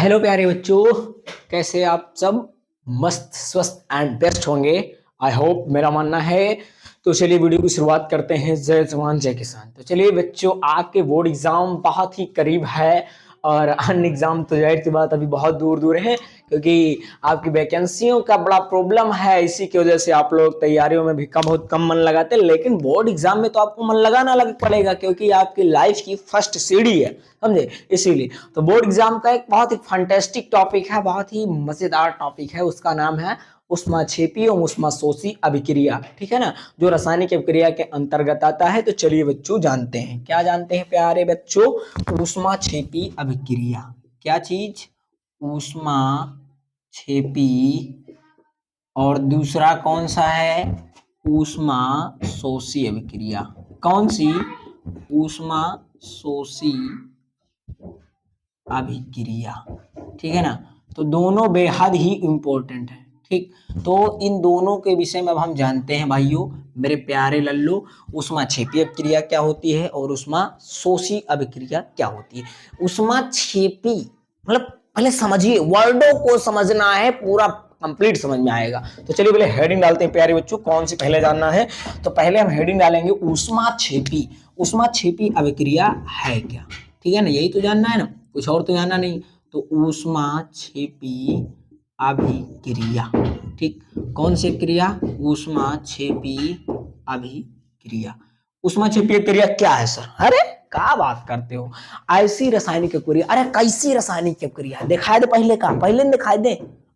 Hello प्यारे बच्चों, कैसे आप सब मस्त स्वस्थ एंड बेस्ट होंगे। आई होप, मेरा मानना है। तो चलिए वीडियो की शुरुआत करते हैं। जय जवान जय किसान। तो चलिए बच्चों, आपके बोर्ड एग्जाम बहुत ही करीब है और अन्य एग्जाम तो जाहिर सी बात अभी बहुत दूर दूर है, क्योंकि आपकी वैकेंसियों का बड़ा प्रॉब्लम है। इसी की वजह से आप लोग तैयारियों में भी बहुत कम मन लगाते हैं। लेकिन बोर्ड एग्जाम में तो आपको मन लगाना लग पड़ेगा, क्योंकि आपकी लाइफ की फर्स्ट सीढ़ी है, समझे। इसीलिए तो बोर्ड एग्जाम का एक बहुत ही फैंटास्टिक टॉपिक है, बहुत ही मजेदार टॉपिक है। उसका नाम है ऊष्माक्षेपी और ऊष्माशोषी अभिक्रिया। ठीक है ना, जो रासायनिक अभिक्रिया के अंतर्गत आता है। तो चलिए बच्चों, जानते हैं। क्या जानते हैं प्यारे बच्चों? ऊष्माक्षेपी अभिक्रिया। क्या चीज? ऊष्माक्षेपी। और दूसरा कौन सा है? ऊष्माशोषी अभिक्रिया। कौन सी? ऊष्माशोषी अभिक्रिया। ठीक है ना। तो दोनों बेहद ही इंपॉर्टेंट है। ठीक, तो इन दोनों के विषय में अब हम जानते हैं भाइयों, मेरे प्यारे लल्लू। ऊष्माक्षेपी अभिक्रिया क्या होती है और ऊष्माशोषी अभिक्रिया क्या होती है? ऊष्माक्षेपी मतलब पहले समझिए, वर्डों को समझना है, पूरा कंप्लीट समझ में आएगा। तो चलिए पहले हेडिंग डालते हैं प्यारे बच्चों। कौन सी पहले जानना है? तो पहले हम हेडिंग डालेंगे ऊष्माक्षेपी। ऊष्माक्षेपी अभिक्रिया है क्या? ठीक है ना, यही तो जानना है ना, कुछ और तो जानना नहीं। तो ऊष्माक्षेपी अभिक्रिया। ठीक, कौन सी क्रिया? ऊष्माक्षेपी अभिक्रिया। ऊष्माक्षेपी क्रिया क्या है सर? अरे क्या बात करते हो, ऐसी रासायनिक क्रिया। अरे कैसी रासायनिक क्रिया? दिखाई दे पहले का, पहले दिखाई दे।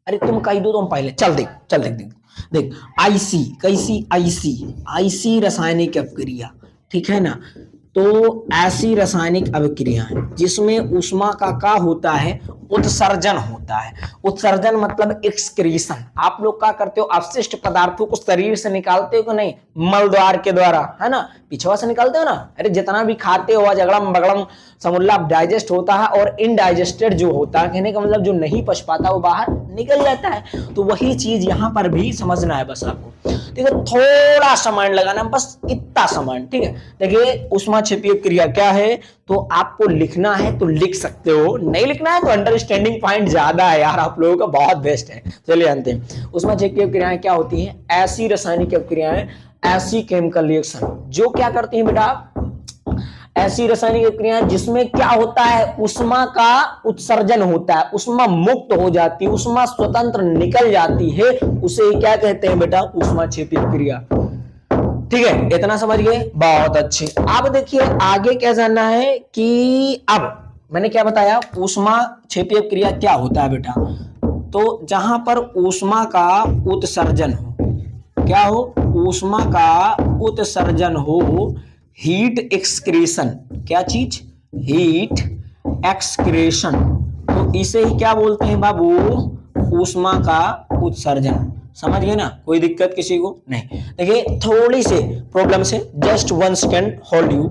अरे तुम कही दो, तुम पहले चल देख, चल देख देख देख। आईसी कैसी? आईसी आईसी रासायनिक अभिक्रिया। ठीक है ना। तो ऐसी रासायनिक अभिक्रियाएं जिसमें ऊष्मा का क्या होता है? उत्सर्जन होता है। उत्सर्जन मतलब एक्सक्रीशन। आप लोग क्या करते हो? अपशिष्ट पदार्थों को शरीर से निकालते हो कि नहीं? मल द्वार के द्वारा, है ना, पिछवा से निकालते हो ना। अरे जितना भी खाते हो झगड़म बगड़म समूला डाइजेस्ट होता है, और इनडाइजेस्टेड जो होता है, कहने का मतलब जो नहीं पच पाता वो बाहर निकल जाता है। तो वही चीज यहाँ पर भी समझना है बस आपको। ठीक है, थोड़ा समय लगाना, बस इतना समय। ठीक है, देखिए ऊष्माक्षेपी क्रिया क्या है। तो आपको लिखना है तो लिख सकते हो, नहीं लिखना है तो अंडरस्टैंडिंग पॉइंट ज्यादा है यार, आप लोगों का बहुत बेस्ट है। चलिए जानते हैं ऊष्माक्षेपी क्रियाएं क्या होती हैं। ऐसी रासायनिक क्रियाएं, ऐसी केमिकल रिएक्शन जो क्या करती हैं बेटा, ऐसी रासायनिक क्रियाएं जिसमें क्या होता है? ऊष्मा का उत्सर्जन होता है, ऊष्मा मुक्त हो जाती है, ऊष्मा स्वतंत्र निकल जाती है, उसे क्या कहते हैं बेटा? ऊष्माक्षेपी क्रिया। ठीक है, इतना समझ गए? बहुत अच्छे। अब देखिए आगे क्या जानना है कि अब मैंने क्या बताया, ऊष्माक्षेपी क्रिया क्या होता है बेटा। तो जहां पर ऊष्मा का उत्सर्जन हो, क्या हो? ऊष्मा का उत्सर्जन हो, हीट एक्सक्रेशन। क्या चीज? Heat excretion. तो इसे ही क्या बोलते हैं बाबू? ऊष्मा का उत्सर्जन। समझ गए ना? कोई दिक्कत किसी को नहीं? देखिए थोड़ी से प्रॉब्लम से, जस्ट 1 सेकेंड होल्ड यू।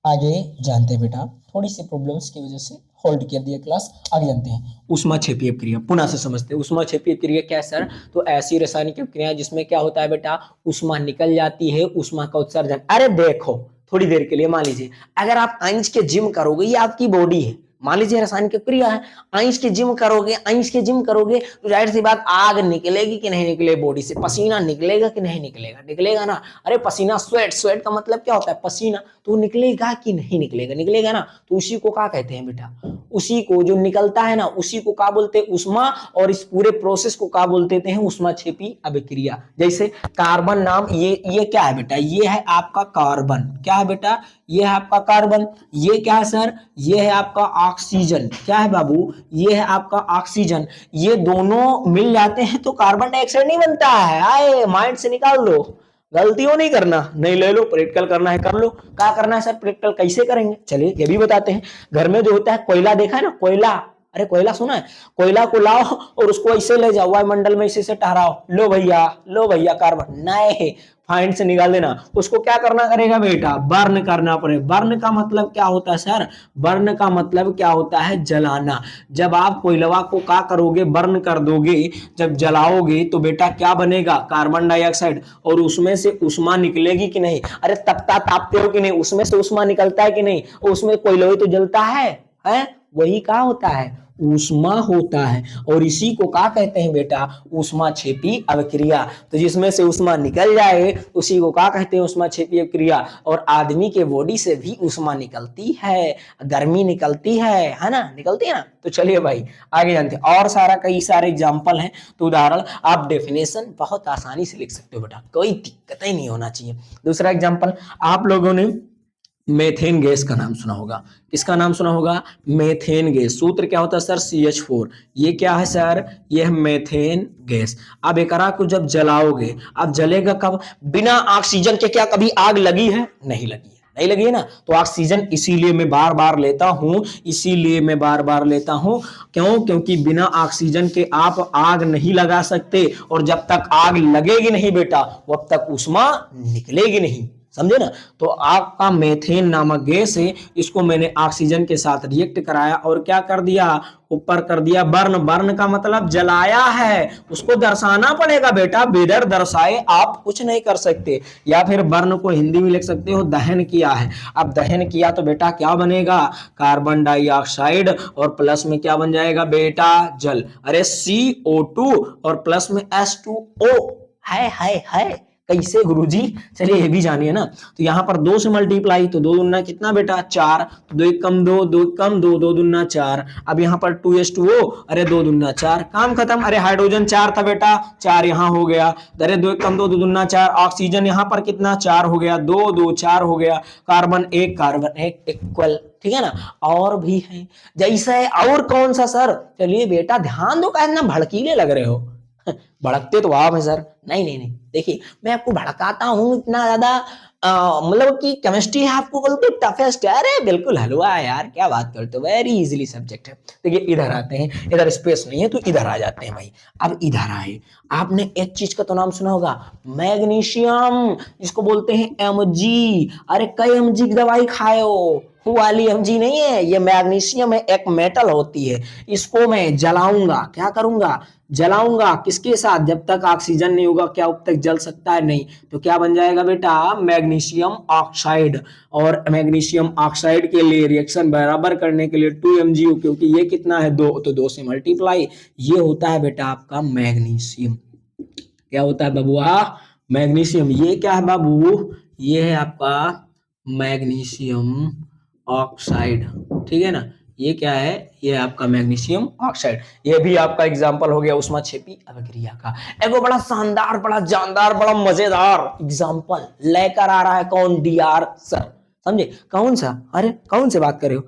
आगे जानते हैं बेटा, थोड़ी सी प्रॉब्लम्स की वजह से होल्ड कर दिया क्लास। आगे जानते हैं ऊष्माक्षेपी क्रिया, पुनः से समझते हैं। ऊष्माक्षेपी क्रिया क्या है सर? तो ऐसी रासायनिक क्रिया जिसमें क्या होता है बेटा? ऊष्मा निकल जाती है, ऊष्मा का उत्सर्जन। अरे देखो, थोड़ी देर के लिए मान लीजिए अगर आप आइंस के जिम करोगे, ये आपकी बॉडी है, मान लीजिए रासायनिक क्रिया है। आइंस के जिम करोगे, आइंस के जिम करोगे तो जाहिर सी बात आग निकलेगी कि नहीं निकलेगी बॉडी से? पसीना निकलेगा कि नहीं निकलेगा? निकलेगा ना। अरे पसीना, स्वेट, स्वेट का मतलब क्या होता है? पसीना। तो निकलेगा कि नहीं निकलेगा? निकलेगा ना। तो उसी को क्या कहते हैं बेटा? उसी को जो निकलता है ना, उसी को क्या बोलते हैं? ऊष्मा। और इस पूरे प्रोसेस को क्या बोलते हैं? ऊष्माक्षेपी अभिक्रिया। जैसे कार्बन नाम, ये क्या है बेटा? ये है आपका कार्बन। क्या है बेटा? ये है आपका कार्बन। ये क्या है सर? ये है आपका ऑक्सीजन। क्या है बाबू? ये है आपका ऑक्सीजन। ये दोनों मिल जाते हैं तो कार्बन डाइऑक्साइड नहीं बनता है। आए माइंड से निकाल दो, गलतियों नहीं करना। नहीं, ले लो, प्रैक्टिकल करना है कर लो। क्या करना है सर? प्रैक्टिकल कैसे करेंगे? चलिए ये भी बताते हैं। घर में जो होता है कोयला, देखा है ना कोयला? अरे कोयला सुना है, कोयला को लाओ और उसको ऐसे ले जाओ वायुमंडल में, इसे ठहराओ, लो भैया कार्बन, नहीं फाइंड से निकाल देना। उसको क्या करना करेगा बेटा, बर्न करना पड़ेगा। बर्न का मतलब क्या होता है सर, बर्न का मतलब क्या होता है, जलाना। जब आप कोयलवा को क्या करोगे, बर्न कर दोगे, जब जलाओगे तो बेटा क्या बनेगा, कार्बन डाइऑक्साइड, और उसमें से उष्मा निकलेगी कि नहीं। अरे तपता तापते हो कि नहीं, उसमें से उष्मा निकलता है कि नहीं, उसमें कोयला तो जलता है, वही क्या होता है, ऊष्मा होता है। और इसी को क्या कहते हैं बेटा, ऊष्मा क्षेपी अभिक्रिया। तो जिसमें से ऊष्मा निकल जाए उसी को क्या कहते हैं, ऊष्मा क्षेपी अभिक्रिया। और आदमी के बॉडी से भी ऊष्मा निकलती है, गर्मी निकलती है ना, निकलती है ना। तो चलिए भाई आगे जानते हैं, और सारा कई सारे एग्जाम्पल हैं। तो उदाहरण आप डेफिनेशन बहुत आसानी से लिख सकते हो बेटा, कोई दिक्कत ही नहीं होना चाहिए। दूसरा एग्जाम्पल, आप लोगों ने मेथेन गैस का नाम सुना होगा। किसका नाम सुना होगा, मेथेन गैस। सूत्र क्या होता है सर, CH4। ये क्या है सर, ये है मेथेन गैस। अब एकरा को जब जलाओगे, अब जलेगा कब, बिना ऑक्सीजन के। क्या कभी आग लगी है, नहीं लगी है, नहीं लगी है ना। तो ऑक्सीजन इसीलिए मैं बार बार लेता हूं, इसीलिए मैं बार बार लेता हूं। क्यों, क्योंकि बिना ऑक्सीजन के आप आग नहीं लगा सकते, और जब तक आग लगेगी नहीं बेटा, तब तक ऊष्मा निकलेगी नहीं, समझे ना। तो आपका मेथेन नामक गैस है, इसको मैंने ऑक्सीजन के साथ रिएक्ट कराया और क्या कर दिया, ऊपर कर दिया बर्न। बर्न का मतलब जलाया है, उसको दर्शाना पड़ेगा बेटा, बेदर दर्शाए आप कुछ नहीं कर सकते। या फिर बर्न को हिंदी में लिख सकते हो, दहन किया है। अब दहन किया तो बेटा क्या बनेगा, कार्बन डाइऑक्साइड, और प्लस में क्या बन जाएगा बेटा, जल। अरे CO2 और प्लस में H2O है कैसे गुरुजी, चलिए ये भी जानिए ना। तो यहाँ पर 2 से मल्टीप्लाई, तो 2 दूना कितना बेटा 4, तो 2 कम 2, 2 कम 2, 2 दूना 4। अब यहाँ पर 2H2O, अरे 2 दूना 4, काम खत्म। अरे हाइड्रोजन 4 था बेटा, 4 यहाँ हो गया। अरे 2 कम 2, 2 दूना 4। ऑक्सीजन यहाँ पर कितना 4 हो गया, 2 2 4 हो गया। कार्बन 1 इक्वल, ठीक है ना। और भी है जैसे, और कौन सा सर, चलिए बेटा ध्यान दो, कहना भड़कीले लग रहे हो। भड़कते तो आप हैं सर, नहीं नहीं नहीं, देखिए मैं आपको भड़काता हूँ इतना ज्यादा, मतलब कि केमिस्ट्री है आपको बोलते टफेस्ट है, अरे बिल्कुल हलवा है यार, क्या बात करते हो, वेरी इजीली सब्जेक्ट है। देखिए इधर आते हैं, इधर स्पेस नहीं है तो इधर आ जाते हैं भाई। अब इधर आए, आपने एक चीज का तो नाम सुना होगा, मैग्नीशियम, जिसको बोलते हैं Mg। अरे कई Mg की दवाई खाए हो, वो वाली Mg नहीं है, ये मैग्नीशियम है, एक मेटल होती है। इसको मैं जलाऊंगा, क्या करूंगा, जलाऊंगा, किसके साथ, जब तक ऑक्सीजन नहीं होगा क्या अब तक जल सकता है, नहीं। तो क्या बन जाएगा बेटा, मैग्नीशियम ऑक्साइड। और मैग्नीशियम ऑक्साइड के लिए रिएक्शन बराबर करने के लिए 2MgO, क्योंकि ये कितना है 2, तो 2 से मल्टीप्लाई, ये होता है बेटा आपका मैग्नीशियम। क्या होता है बाबूआ, मैग्नीशियम। ये क्या है बाबू, ये है आपका मैग्नीशियम ऑक्साइड, ठीक है ना। ये क्या है, ये आपका मैग्नीशियम ऑक्साइड। ये भी आपका एग्जांपल हो गया उष्मा क्षेपी अभिक्रिया का। एगो बड़ा शानदार, बड़ा जानदार, बड़ा मजेदार एग्जांपल लेकर आ रहा है कौन, DR सर, समझे। कौन सा, अरे कौन से बात कर रहे हो,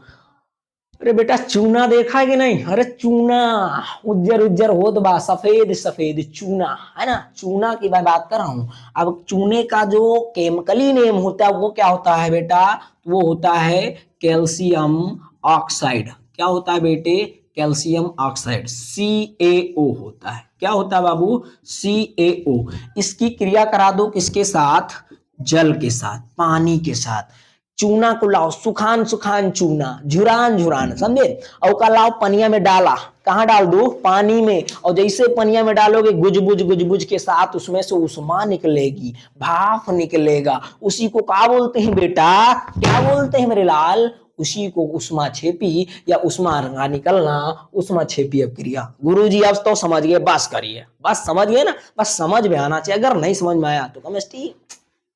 अरे बेटा चूना देखा है कि नहीं, अरे चूना उज्जर उज्जर होत बा, सफेद सफेद चूना, है ना, चूना की मैं बात कर रहा हूं। अब चूने का जो केमिकली नेम होता है वो क्या होता है बेटा, वो होता है कैल्शियम ऑक्साइड। क्या होता है बेटे, कैल्शियम ऑक्साइड, CaO होता है। क्या होता है बाबू, CaO। इसकी क्रिया करा दो किसके साथ, जल के साथ, पानी के साथ। चूना को लाओ, सुखान सुखान चूना, झुरान झुरान, समझे, और का लाओ पनिया में डाला, कहाँ डाल दो, पानी में। और जैसे पनिया में डालोगे गुजबुज के साथ उसमें से उष्मा निकलेगी, भाप निकलेगा। उसी को क्या बोलते हैं बेटा, क्या बोलते हैं मेरे लाल, उसी को उष्मा क्षेपी या उष्मा का निकलना, उष्मा क्षेपी अभिक्रिया। गुरुजी अब तो समझ गए, बस करिए, बस समझ गए ना, बस समझ में आना चाहिए। अगर नहीं समझ में आया तो केमिस्ट्री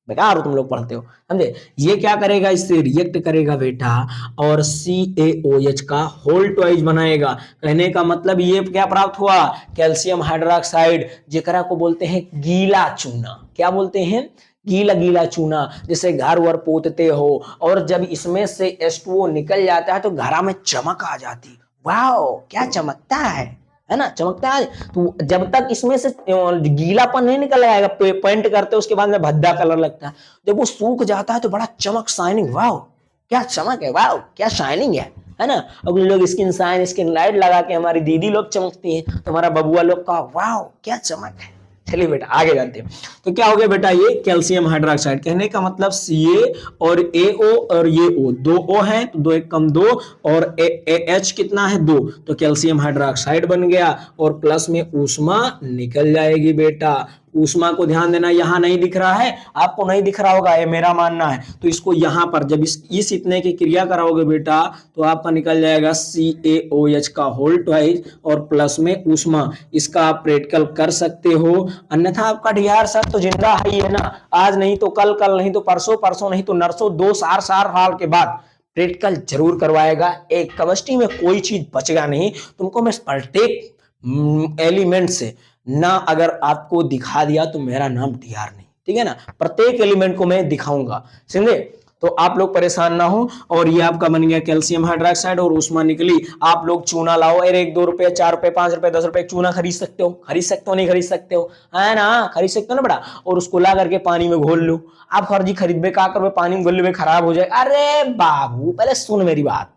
बेकार हो, तुम लोग पढ़ते हो, समझे। ये क्या करेगा, इससे रिएक्ट करेगा बेटा, और CaOH का होल ट्वाइस बनाएगा। कहने का मतलब ये क्या प्राप्त हुआ, कैल्शियम हाइड्रोक्साइड, जेकरा को बोलते हैं गीला चूना। क्या बोलते हैं, गीला गीला चूना, जैसे घर वर पोतते हो, और जब इसमें से H2O निकल जाता है तो घरा में चमक आ जाती, वाह क्या चमकता है ना, चमकता है। तो जब तक इसमें से गीलापन नहीं निकल आएगा, पेंट करते उसके बाद में भद्दा कलर लगता है, जब वो सूख जाता है तो बड़ा चमक, शाइनिंग, वाह क्या चमक है, वाह क्या शाइनिंग है है ना। अब उन लोग स्किन साइन स्किन लाइट लगा के हमारी दीदी लोग चमकती है, तो हमारा बबुआ लोग का वाह क्या चमक है। चलिए बेटा आगे जानते हैं। तो क्या हो गया बेटा, ये कैल्शियम हाइड्रोक्साइड, कहने का मतलब Ca और AO और ये O, दो O है तो दो एक कम दो, और H कितना है 2, तो कैल्शियम हाइड्रोक्साइड बन गया, और प्लस में ऊष्मा निकल जाएगी बेटा। ऊष्मा को ध्यान देना, यहां नहीं दिख रहा है आपको, नहीं दिख रहा होगा, ये मेरा मानना है, तो इसको यहां पर जब इस इतने की क्रिया कराओगे बेटा तो आपका निकल जाएगा CaOH का होल ट्वाइस और प्लस में ऊष्मा। इसका आप प्रैक्टिकल कर सकते हो, अन्यथा आपका डीआर सर तो जिंदा ही है ना, आज नहीं तो कल, कल नहीं तो परसों, परसों नहीं तो नरसों, 2 साल के बाद प्रैक्टिकल जरूर करवाएगा। एक केमिस्ट्री में कोई चीज बचेगा नहीं, तुमको मैं प्रत्येक एलिमेंट से ना अगर आपको दिखा दिया तो मेरा नाम डीआर नहीं, ठीक है ना, प्रत्येक एलिमेंट को मैं दिखाऊंगा, समझे। तो आप लोग परेशान ना हो। और ये आपका बन गया कैल्शियम हाइड्रोक्साइड और ऊष्मा निकली। आप लोग चूना लाओ, अरे 1 2 रुपए 4 रुपए 5 रुपए 10 रुपए चूना खरीद सकते हो, खरीद सकते हो नहीं खरीद सकते हो, है ना, खरीद सकते हो ना बड़ा, और उसको ला करके पानी में घोल लो। आप फर्जी खरीदबे का करबे, पानी में घोल खराब हो जाए, अरे बाबू पहले सुन मेरी बात,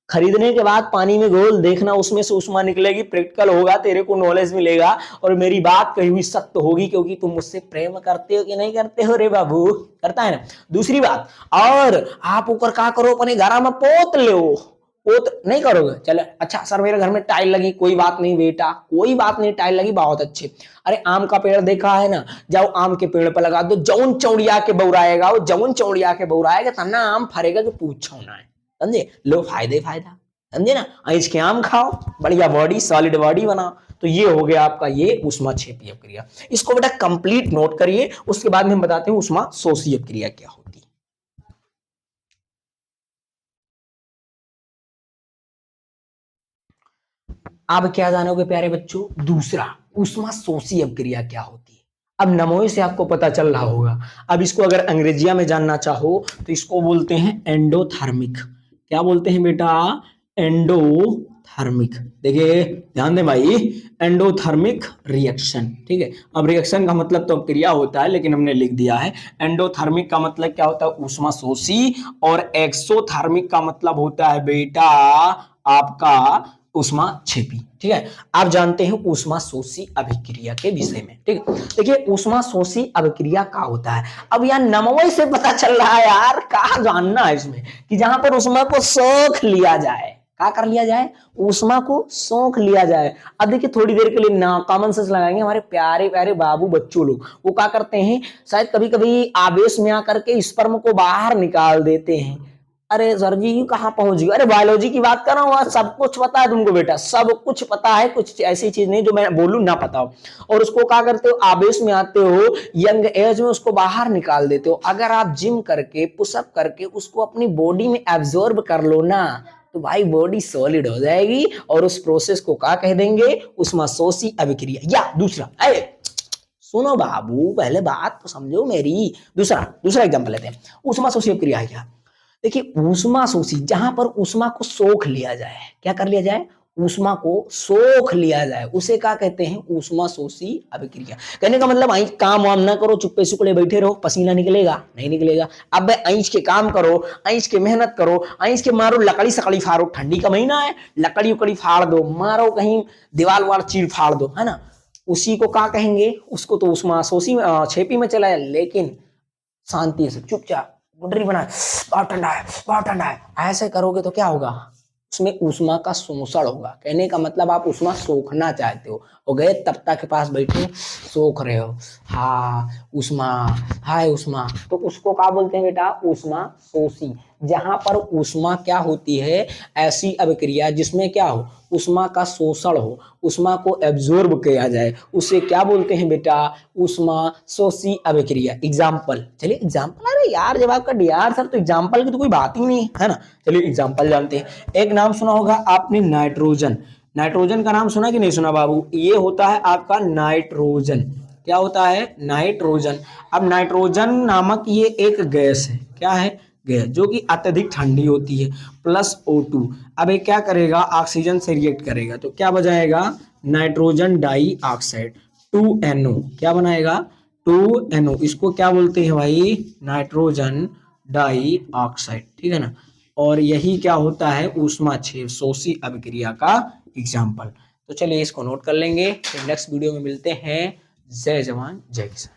खरीदने के बाद पानी में घोल देखना, उसमें से ऊष्मा निकलेगी, प्रैक्टिकल होगा, तेरे को नॉलेज मिलेगा और मेरी बात कही हुई सत्य होगी, क्योंकि तुम मुझसे प्रेम करते हो कि नहीं करते हो रे बाबू, करता है ना। दूसरी बात, और आप ऊपर क्या करो, अपने घर में पोत लो, पोत नहीं करोगे चलो अच्छा सर मेरे घर में टाइल लगी, कोई बात नहीं बेटा, कोई बात नहीं, टाइल लगी बहुत अच्छे, अरे आम का पेड़ देखा है ना, जाओ आम के पेड़ पर लगा दो, जौन चौड़िया के बौराएगा, वो जौन चौड़िया के बौराएगा तब ना आम फरेगा, जो पूछो ना है, समझे, लो फायदे फायदा, समझे ना, ऐस के आम खाओ, बढ़िया बॉडी, सॉलिड बॉडी बनाओ। तो ये हो गया आपका ये ऊष्माक्षेपीय क्रिया, इसको बेटा कंप्लीट नोट करिए, उसके बाद में हम बताते हैं ऊष्मा शोषीय क्रिया क्या होती है। अब क्या जानोगे प्यारे बच्चों, दूसरा ऊष्मा शोषीय क्रिया क्या होती है। अब नमोई से आपको पता चल रहा होगा, अब इसको अगर अंग्रेजिया में जानना चाहो तो इसको बोलते हैं एंडोथर्मिक। क्या बोलते हैं बेटा, एंडोथर्मिक। देखिए ध्यान दें भाई, एंडोथर्मिक रिएक्शन, ठीक है। अब रिएक्शन का मतलब तो क्रिया होता है, लेकिन हमने लिख दिया है। एंडोथर्मिक का मतलब क्या होता है, ऊष्मा शोषी, और एक्सोथर्मिक का मतलब होता है बेटा आपका ऊष्मा छेपी, ठीक है। आप जानते हैं ऊष्मा शोषी अभिक्रिया के विषय में, ठीक है। देखिए ऊष्मा शोषी अभिक्रिया क्या होता है, अब यार नमवई से पता चल रहा है यार, कहा जानना है इसमें कि जहां पर ऊष्मा को सोख लिया जाए, क्या कर लिया जाए, ऊष्मा को सोख लिया जाए। अब देखिए थोड़ी देर के लिए ना कॉमन सेंस लगाएंगे, हमारे प्यारे प्यारे बाबू बच्चों लोग वो क्या करते हैं, शायद कभी कभी आवेश में आकर के स्पर्म को बाहर निकाल देते हैं। अरे सर जी कहाँ पहुंच गए, अरे बायोलॉजी की बात कर रहा हूँ, सब कुछ पता है तुमको बेटा, सब कुछ पता है, कुछ ऐसी चीज नहीं जो मैं बोलूं ना पता हो। और उसको क्या करते हो, आवेश में आते हो, यंग एज में उसको बाहर निकाल देते हो। अगर आप जिम करके पुशअप करके उसको अपनी बॉडी में एब्जॉर्ब कर लो ना, तो भाई बॉडी सॉलिड हो जाएगी, और उस प्रोसेस को क्या कह देंगे, ऊष्मा शोषी अभिक्रिया। या दूसरा, अरे सुनो बाबू पहले बात तो समझो मेरी, दूसरा दूसरा एग्जांपल लेते हैं, ऊष्मा शोषी अभिक्रिया है क्या। देखिए ऊष्मा शोषी, जहां पर ऊष्मा को सोख लिया जाए, क्या कर लिया जाए, ऊष्मा को सोख लिया जाए, उसे क्या कहते हैं, ऊष्मा शोषी अभिक्रिया। कहने का मतलब काम वाम ना करो, चुप्पे सुकड़े बैठे रहो, पसीना निकलेगा नहीं निकलेगा। अब ऐंच के काम करो, ऐंच के मेहनत करो, ऐंच के मारो, लकड़ी सकड़ी फाड़ो, ठंडी का महीना है, लकड़ी उकड़ी फाड़ दो, मारो कहीं दीवार वार चीर फाड़ दो, है ना, उसी को क्या कहेंगे, उसको तो ऊष्मा शोषी छेपी में चला है। लेकिन शांति से चुपचाप गुडरी बनाए, बहुत ठंडा है, ऐसे करोगे तो क्या होगा, उसमें ऊष्मा का शोषण होगा। कहने का मतलब आप ऊष्मा सोखना चाहते हो गए तख्ता के पास बैठे सोख रहे हो, हाँ ऊष्मा, हाय ऊष्मा, तो उसको क्या बोलते हैं बेटा, ऊष्मा शोषी। जहां पर ऊष्मा क्या होती है, ऐसी अभिक्रिया जिसमें क्या हो, ऊष्मा का शोषण हो, ऊष्मा को एब्जॉर्ब किया जाए, उसे क्या बोलते हैं बेटा, ऊष्मा शोषी अभिक्रिया। एग्जाम्पल, चलिए एग्जाम्पल, अरे यार जब आपका डीआर सर तो एग्जाम्पल की तो कोई बात ही नहीं है ना। चलिए एग्जाम्पल जानते हैं। एक नाम सुना होगा आपने नाइट्रोजन, नाइट्रोजन का नाम सुना कि नहीं सुना बाबू, ये होता है आपका नाइट्रोजन। क्या होता है, नाइट्रोजन। अब नाइट्रोजन नामक ये एक गैस है, क्या है, गैस, जो कि अत्यधिक ठंडी होती है, प्लस O2। अब ये क्या करेगा, ऑक्सीजन से रिएक्ट करेगा, तो क्या बजाएगा, नाइट्रोजन डाई ऑक्साइड, 2NO, क्या बनाएगा, 2NO। इसको क्या बोलते हैं भाई, नाइट्रोजन डाई ऑक्साइड, ठीक है ना। और यही क्या होता है ऊष्माक्षेप शोषी अभिक्रिया का एग्जाम्पल। तो चलिए इसको नोट कर लेंगे, फिर नेक्स्ट वीडियो में मिलते हैं। जय जवान जय किसान।